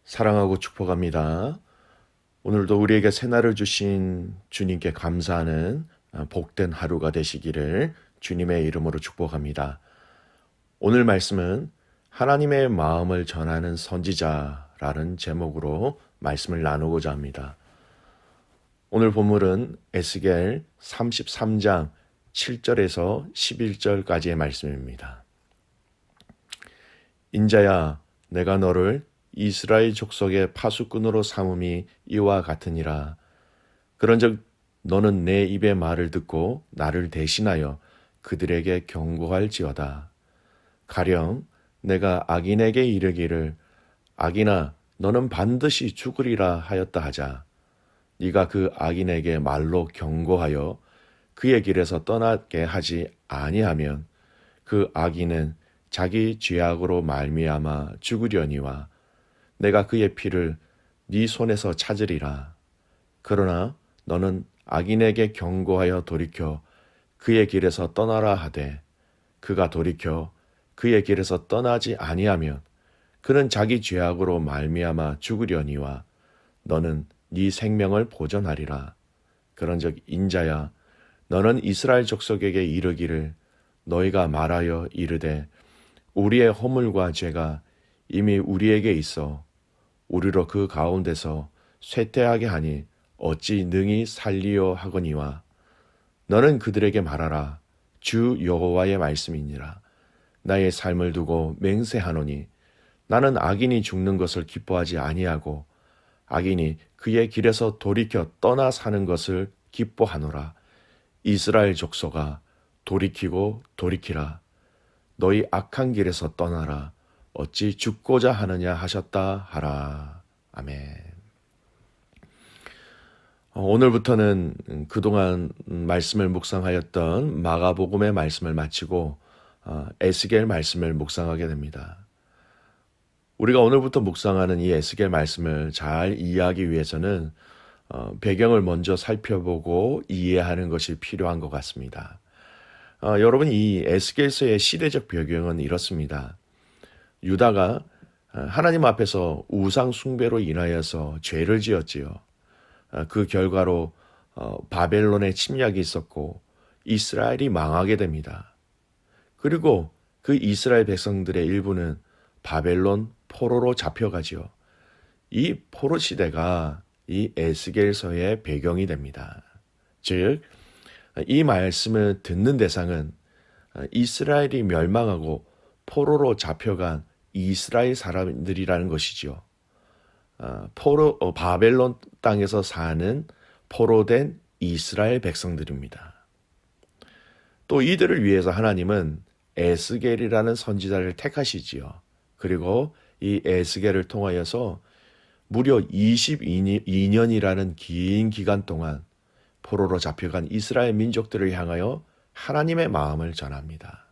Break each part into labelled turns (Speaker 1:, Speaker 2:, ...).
Speaker 1: 사랑하고 축복합니다. 오늘도 우리에게 새날을 주신 주님께 감사하는 복된 하루가 되시기를 주님의 이름으로 축복합니다. 오늘 말씀은 하나님의 마음을 전하는 선지자라는 제목으로 말씀을 나누고자 합니다. 오늘 본문은 에스겔 33장 7절에서 11절까지의 말씀입니다. 인자야, 내가 너를 이스라엘 족속의 파수꾼으로 삼음이 이와 같으니라. 그런즉 너는 내 입의 말을 듣고 나를 대신하여 그들에게 경고할지어다. 가령 내가 악인에게 이르기를 악인아 너는 반드시 죽으리라 하였다 하자. 네가 그 악인에게 말로 경고하여 그의 길에서 떠나게 하지 아니하면 그 악인은 자기 죄악으로 말미암아 죽으려니와 내가 그의 피를 네 손에서 찾으리라. 그러나 너는 악인에게 경고하여 돌이켜 그의 길에서 떠나라 하되 그가 돌이켜 그의 길에서 떠나지 아니하면 그는 자기 죄악으로 말미암아 죽으려니와 너는 네 생명을 보존하리라. 그런즉 인자야 너는 이스라엘 족속에게 이르기를 너희가 말하여 이르되 우리의 허물과 죄가 이미 우리에게 있어 우리로 그 가운데서 쇠퇴하게 하니 어찌 능히 살리요 하거니와 너는 그들에게 말하라. 주 여호와의 말씀이니라. 나의 삶을 두고 맹세하노니 나는 악인이 죽는 것을 기뻐하지 아니하고 악인이 그의 길에서 돌이켜 떠나 사는 것을 기뻐하노라. 이스라엘 족속아 돌이키고 돌이키라. 너희 악한 길에서 떠나라. 어찌 죽고자 하느냐 하셨다 하라. 아멘. 오늘부터는 그동안 말씀을 묵상하였던 마가복음의 말씀을 마치고 에스겔 말씀을 묵상하게 됩니다. 우리가 오늘부터 묵상하는 이 에스겔 말씀을 잘 이해하기 위해서는 배경을 먼저 살펴보고 이해하는 것이 필요한 것 같습니다. 여러분, 이 에스겔서의 시대적 배경은 이렇습니다. 유다가 하나님 앞에서 우상 숭배로 인하여서 죄를 지었지요. 그 결과로 바벨론의 침략이 있었고 이스라엘이 망하게 됩니다. 그리고 그 이스라엘 백성들의 일부는 바벨론 포로로 잡혀가지요. 이 포로 시대가 이 에스겔서의 배경이 됩니다. 즉, 이 말씀을 듣는 대상은 이스라엘이 멸망하고 포로로 잡혀간 이스라엘 사람들이라는 것이지요. 바벨론 땅에서 사는 포로된 이스라엘 백성들입니다. 또 이들을 위해서 하나님은 에스겔이라는 선지자를 택하시지요. 그리고 이 에스겔을 통하여서 무려 22년이라는 긴 기간 동안 포로로 잡혀간 이스라엘 민족들을 향하여 하나님의 마음을 전합니다.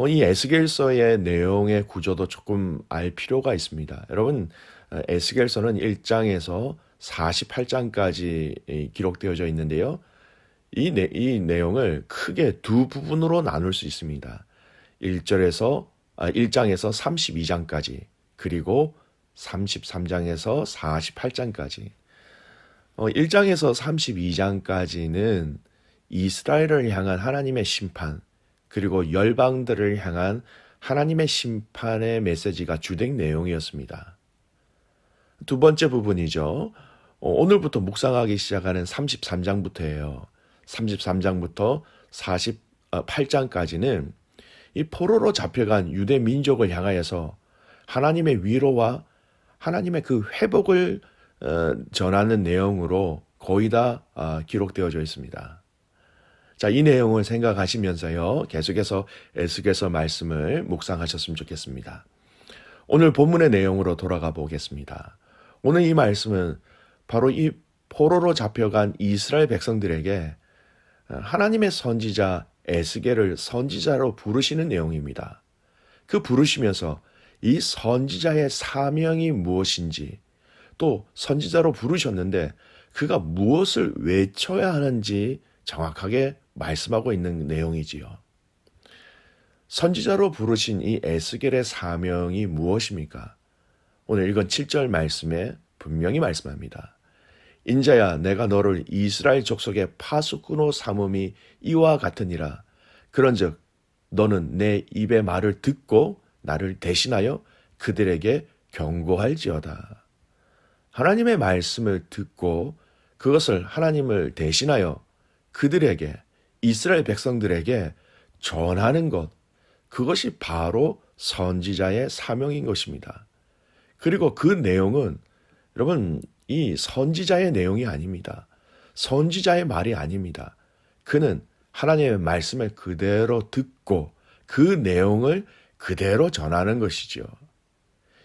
Speaker 1: 이 에스겔서의 내용의 구조도 조금 알 필요가 있습니다. 여러분, 에스겔서는 1장에서 48장까지 기록되어져 있는데요. 이 내용을 크게 두 부분으로 나눌 수 있습니다. 1장에서 32장까지, 그리고 33장에서 48장까지. 1장에서 32장까지는 이스라엘을 향한 하나님의 심판, 그리고 열방들을 향한 하나님의 심판의 메시지가 주된 내용이었습니다. 두 번째 부분이죠. 오늘부터 묵상하기 시작하는 33장부터예요. 33장부터 48장까지는 이 포로로 잡혀간 유대 민족을 향하여서 하나님의 위로와 하나님의 그 회복을 전하는 내용으로 거의 다 기록되어져 있습니다. 자, 이 내용을 생각하시면서요, 계속해서 에스겔서 말씀을 묵상하셨으면 좋겠습니다. 오늘 본문의 내용으로 돌아가 보겠습니다. 오늘 이 말씀은 바로 이 포로로 잡혀간 이스라엘 백성들에게 하나님의 선지자 에스겔을 선지자로 부르시는 내용입니다. 그 부르시면서 이 선지자의 사명이 무엇인지, 또 선지자로 부르셨는데 그가 무엇을 외쳐야 하는지 정확하게 말씀하고 있는 내용이지요. 선지자로 부르신 이 에스겔의 사명이 무엇입니까? 오늘 읽은 7절 말씀에 분명히 말씀합니다. 인자야 내가 너를 이스라엘 족속의 파수꾼으로 삼음이 이와 같으니라. 그런즉 너는 내 입의 말을 듣고 나를 대신하여 그들에게 경고할지어다. 하나님의 말씀을 듣고 그것을 하나님을 대신하여 그들에게, 이스라엘 백성들에게 전하는 것, 그것이 바로 선지자의 사명인 것입니다. 그리고 그 내용은 여러분 이 선지자의 내용이 아닙니다. 선지자의 말이 아닙니다. 그는 하나님의 말씀을 그대로 듣고 그 내용을 그대로 전하는 것이죠.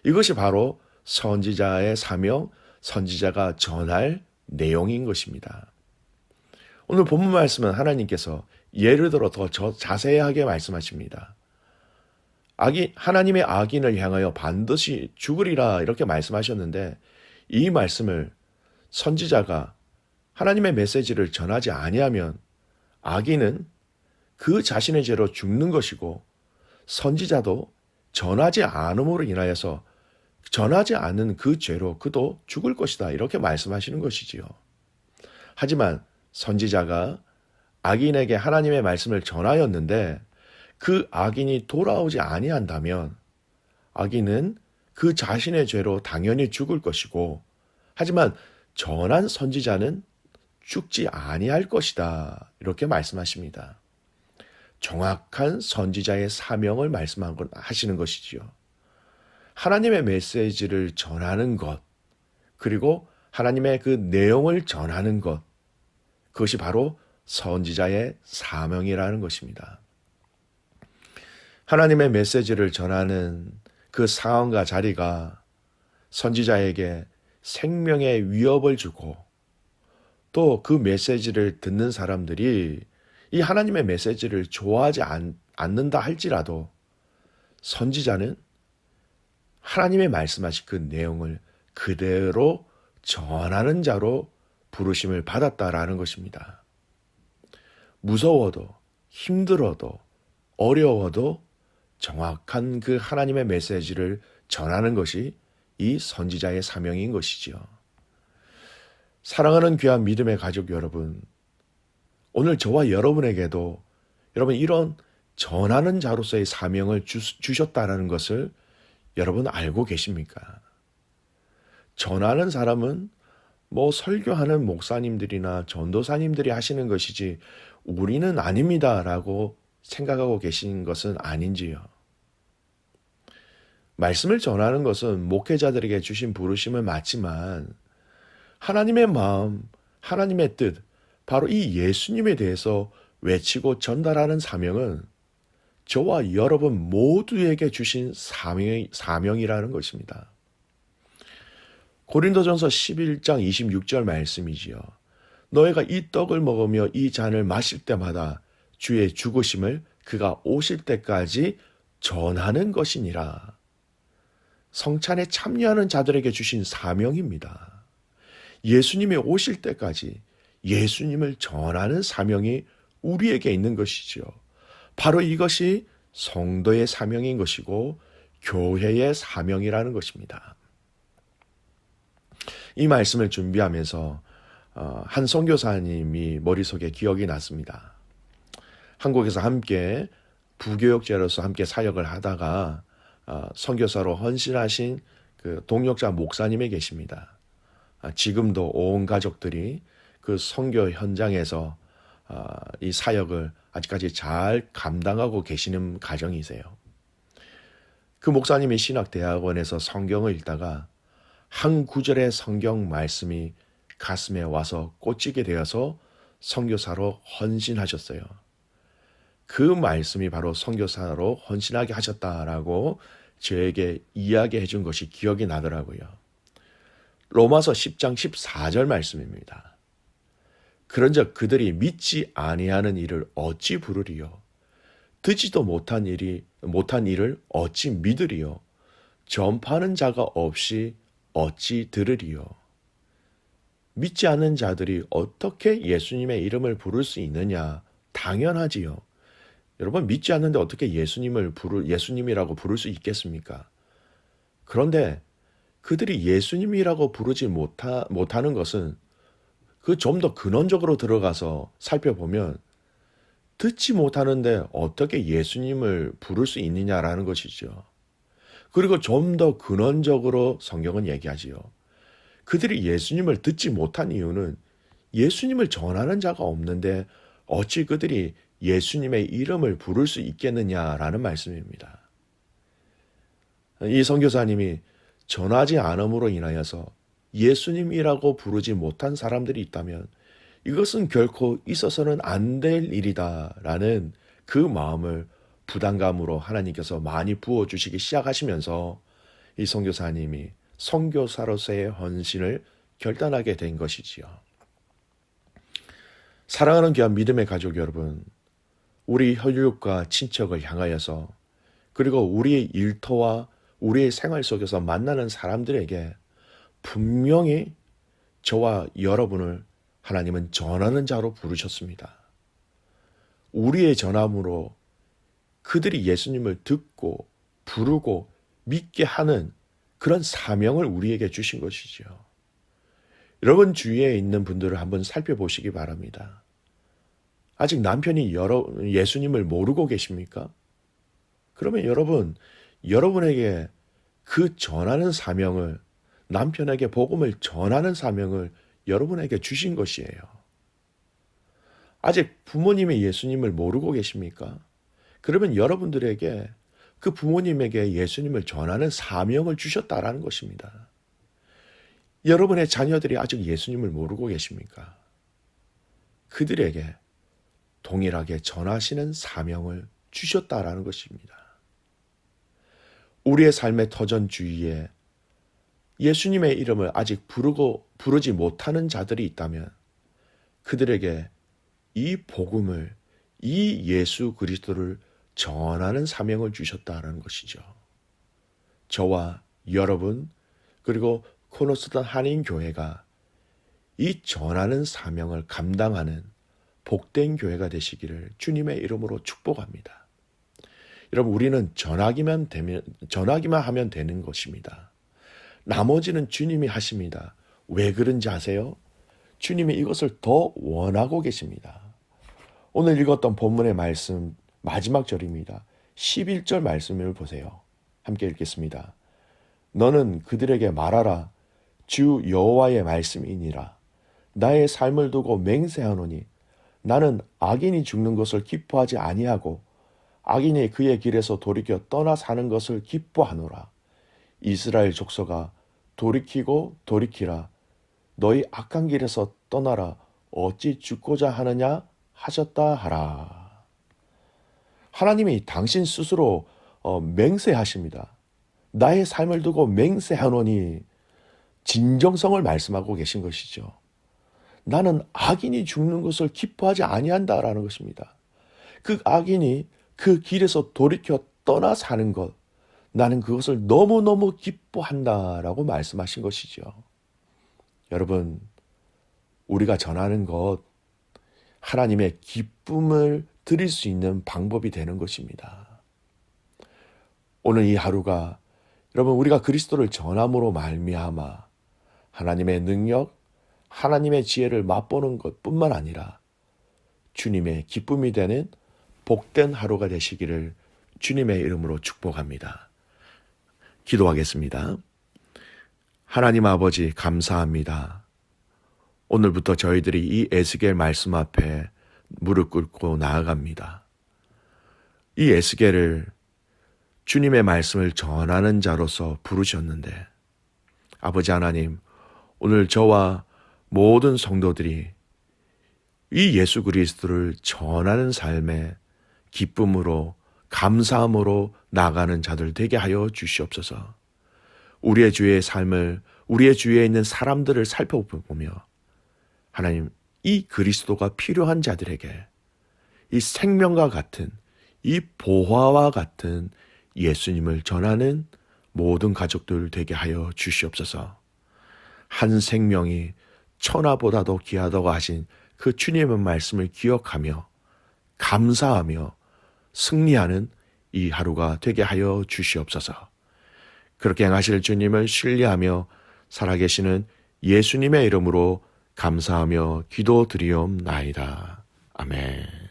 Speaker 1: 이것이 바로 선지자의 사명, 선지자가 전할 내용인 것입니다. 오늘 본문 말씀은 하나님께서 예를 들어 더 자세하게 말씀하십니다. 하나님의 악인을 향하여 반드시 죽으리라 이렇게 말씀하셨는데 이 말씀을 선지자가 하나님의 메시지를 전하지 아니하면 악인은 그 자신의 죄로 죽는 것이고 선지자도 전하지 않음으로 인하여서 전하지 않는 그 죄로 그도 죽을 것이다 이렇게 말씀하시는 것이지요. 하지만 선지자가 악인에게 하나님의 말씀을 전하였는데 그 악인이 돌아오지 아니한다면 악인은 그 자신의 죄로 당연히 죽을 것이고 하지만 전한 선지자는 죽지 아니할 것이다 이렇게 말씀하십니다. 정확한 선지자의 사명을 말씀하시는 것이지요. 하나님의 메시지를 전하는 것 그리고 하나님의 그 내용을 전하는 것 그것이 바로 선지자의 사명이라는 것입니다. 하나님의 메시지를 전하는 그 상황과 자리가 선지자에게 생명의 위협을 주고 또 그 메시지를 듣는 사람들이 이 하나님의 메시지를 좋아하지 않는다 할지라도 선지자는 하나님의 말씀하신 그 내용을 그대로 전하는 자로 부르심을 받았다라는 것입니다. 무서워도 힘들어도 어려워도 정확한 그 하나님의 메시지를 전하는 것이 이 선지자의 사명인 것이지요. 사랑하는 귀한 믿음의 가족 여러분, 오늘 저와 여러분에게도 여러분 이런 전하는 자로서의 사명을 주셨다라는 것을 여러분 알고 계십니까? 전하는 사람은 설교하는 목사님들이나 전도사님들이 하시는 것이지 우리는 아닙니다라고 생각하고 계신 것은 아닌지요. 말씀을 전하는 것은 목회자들에게 주신 부르심은 맞지만 하나님의 마음, 하나님의 뜻, 바로 이 예수님에 대해서 외치고 전달하는 사명은 저와 여러분 모두에게 주신 사명이라는 것입니다. 고린도전서 11장 26절 말씀이지요. 너희가 이 떡을 먹으며 이 잔을 마실 때마다 주의 죽으심을 그가 오실 때까지 전하는 것이니라. 성찬에 참여하는 자들에게 주신 사명입니다. 예수님이 오실 때까지 예수님을 전하는 사명이 우리에게 있는 것이죠. 바로 이것이 성도의 사명인 것이고 교회의 사명이라는 것입니다. 이 말씀을 준비하면서 한 선교사님이 머릿속에 기억이 났습니다. 한국에서 함께 부교육자로서 함께 사역을 하다가 선교사로 헌신하신 그 동역자 목사님이 계십니다. 지금도 온 가족들이 그 선교 현장에서 이 사역을 아직까지 잘 감당하고 계시는 가정이세요. 그 목사님이 신학대학원에서 성경을 읽다가 한 구절의 성경 말씀이 가슴에 와서 꽂히게 되어서 선교사로 헌신하셨어요. 그 말씀이 바로 선교사로 헌신하게 하셨다라고 저에게 이야기해 준 것이 기억이 나더라고요. 로마서 10장 14절 말씀입니다. 그런즉 그들이 믿지 아니하는 일을 어찌 부르리요? 듣지도 못한 일을 어찌 믿으리요? 전파하는 자가 없이 어찌 들으리요? 믿지 않는 자들이 어떻게 예수님의 이름을 부를 수 있느냐? 당연하지요. 여러분 믿지 않는데 어떻게 예수님이라고 부를 수 있겠습니까? 그런데 그들이 예수님이라고 부르지 못하는 것은 그 좀 더 근원적으로 들어가서 살펴보면 듣지 못하는데 어떻게 예수님을 부를 수 있느냐라는 것이죠. 그리고 좀 더 근원적으로 성경은 얘기하지요. 그들이 예수님을 듣지 못한 이유는 예수님을 전하는 자가 없는데 어찌 그들이 예수님의 이름을 부를 수 있겠느냐라는 말씀입니다. 이 선교사님이 전하지 않음으로 인하여서 예수님이라고 부르지 못한 사람들이 있다면 이것은 결코 있어서는 안 될 일이다라는 그 마음을 부담감으로 하나님께서 많이 부어주시기 시작하시면서 이 선교사님이 선교사로서의 헌신을 결단하게 된 것이지요. 사랑하는 귀한 믿음의 가족 여러분, 우리 혈육과 친척을 향하여서 그리고 우리의 일터와 우리의 생활 속에서 만나는 사람들에게 분명히 저와 여러분을 하나님은 전하는 자로 부르셨습니다. 우리의 전함으로 그들이 예수님을 듣고 부르고 믿게 하는 그런 사명을 우리에게 주신 것이죠. 여러분 주위에 있는 분들을 한번 살펴보시기 바랍니다. 아직 남편이 예수님을 모르고 계십니까? 그러면 여러분에게 그 전하는 사명을, 남편에게 복음을 전하는 사명을 여러분에게 주신 것이에요. 아직 부모님이 예수님을 모르고 계십니까? 그러면 여러분들에게 그 부모님에게 예수님을 전하는 사명을 주셨다라는 것입니다. 여러분의 자녀들이 아직 예수님을 모르고 계십니까? 그들에게 동일하게 전하시는 사명을 주셨다라는 것입니다. 우리의 삶의 터전 주위에 예수님의 이름을 아직 부르지 못하는 자들이 있다면 그들에게 이 복음을, 이 예수 그리스도를 전하는 사명을 주셨다는 것이죠. 저와 여러분 그리고 코너스턴 한인교회가 이 전하는 사명을 감당하는 복된 교회가 되시기를 주님의 이름으로 축복합니다. 여러분 우리는 전하기만 하면 되는 것입니다. 나머지는 주님이 하십니다. 왜 그런지 아세요? 주님이 이것을 더 원하고 계십니다. 오늘 읽었던 본문의 말씀 마지막 절입니다. 11절 말씀을 보세요. 함께 읽겠습니다. 너는 그들에게 말하라. 주 여호와의 말씀이니라. 나의 삶을 두고 맹세하노니 나는 악인이 죽는 것을 기뻐하지 아니하고 악인이 그의 길에서 돌이켜 떠나 사는 것을 기뻐하노라. 이스라엘 족속아 돌이키고 돌이키라. 너희 악한 길에서 떠나라. 어찌 죽고자 하느냐 하셨다 하라. 하나님이 당신 스스로 맹세하십니다. 나의 삶을 두고 맹세하노니 진정성을 말씀하고 계신 것이죠. 나는 악인이 죽는 것을 기뻐하지 아니한다라는 것입니다. 그 악인이 그 길에서 돌이켜 떠나 사는 것, 나는 그것을 너무너무 기뻐한다라고 말씀하신 것이죠. 여러분, 우리가 전하는 것, 하나님의 기쁨을 드릴 수 있는 방법이 되는 것입니다. 오늘 이 하루가 여러분 우리가 그리스도를 전함으로 말미암아 하나님의 능력, 하나님의 지혜를 맛보는 것뿐만 아니라 주님의 기쁨이 되는 복된 하루가 되시기를 주님의 이름으로 축복합니다. 기도하겠습니다. 하나님 아버지 감사합니다. 오늘부터 저희들이 이 에스겔 말씀 앞에 무릎 꿇고 나아갑니다. 이 에스겔을 주님의 말씀을 전하는 자로서 부르셨는데 아버지 하나님, 오늘 저와 모든 성도들이 이 예수 그리스도를 전하는 삶에 기쁨으로 감사함으로 나가는 자들 되게 하여 주시옵소서. 우리의 주위의 삶을, 우리의 주위에 있는 사람들을 살펴보며 하나님, 이 그리스도가 필요한 자들에게 이 생명과 같은, 이 보화와 같은 예수님을 전하는 모든 가족들 되게 하여 주시옵소서. 한 생명이 천하보다도 귀하다고 하신 그 주님의 말씀을 기억하며 감사하며 승리하는 이 하루가 되게 하여 주시옵소서. 그렇게 행하실 주님을 신뢰하며 살아계시는 예수님의 이름으로 감사하며 기도드리옵나이다. 아멘.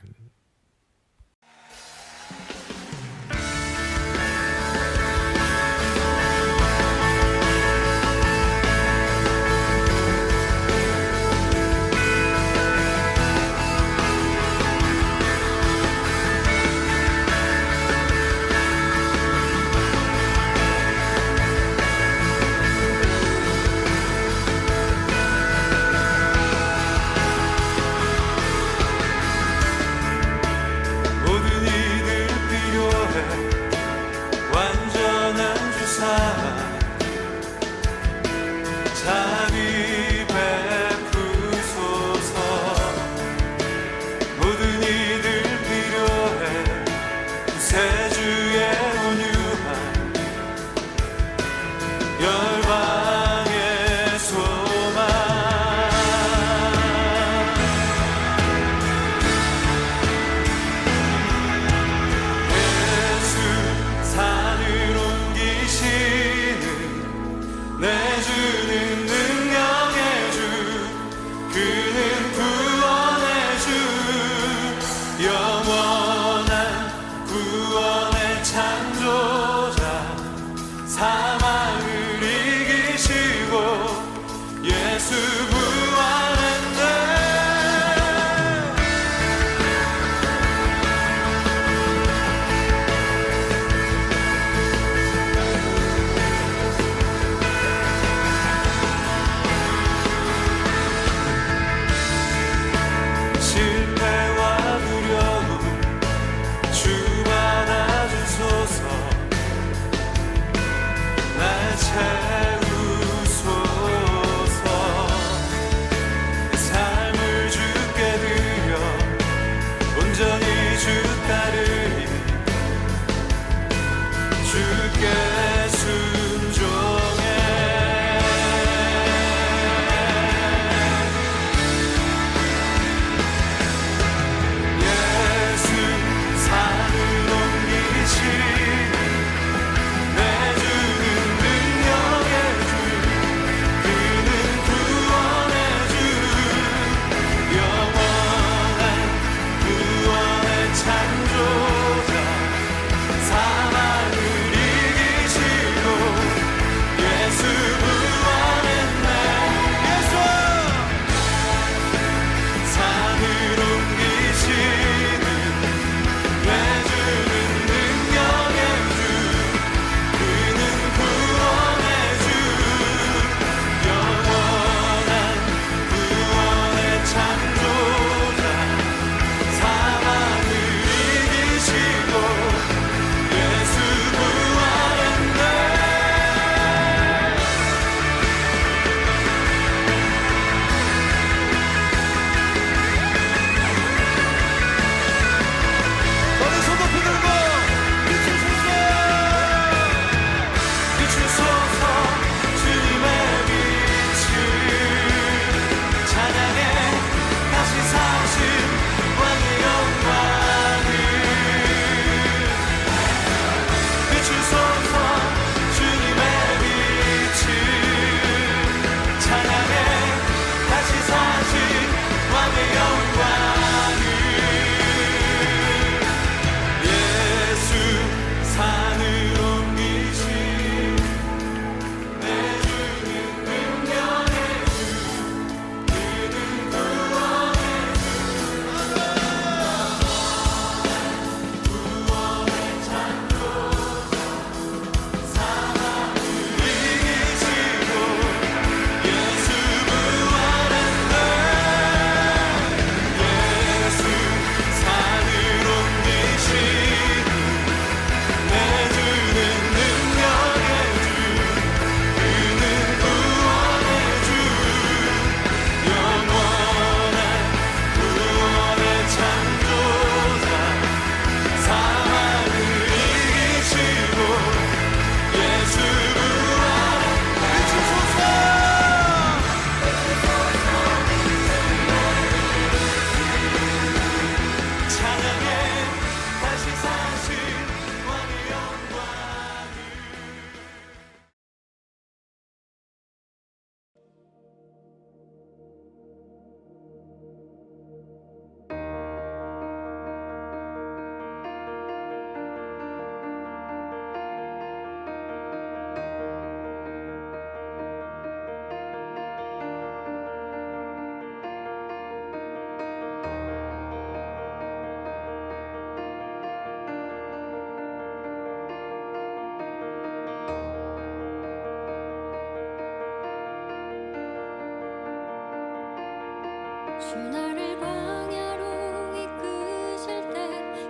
Speaker 2: 주 나를 광야로 이끄실 때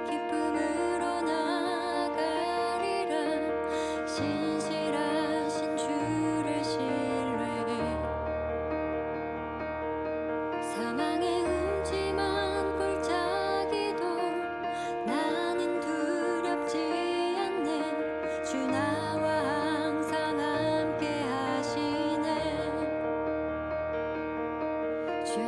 Speaker 2: 기쁨으로 나가리라. 신실하신 주를 신뢰해 사망의 음침한 골짜기도 나는 두렵지 않네. 주 나와 항상 함께 하시네. 주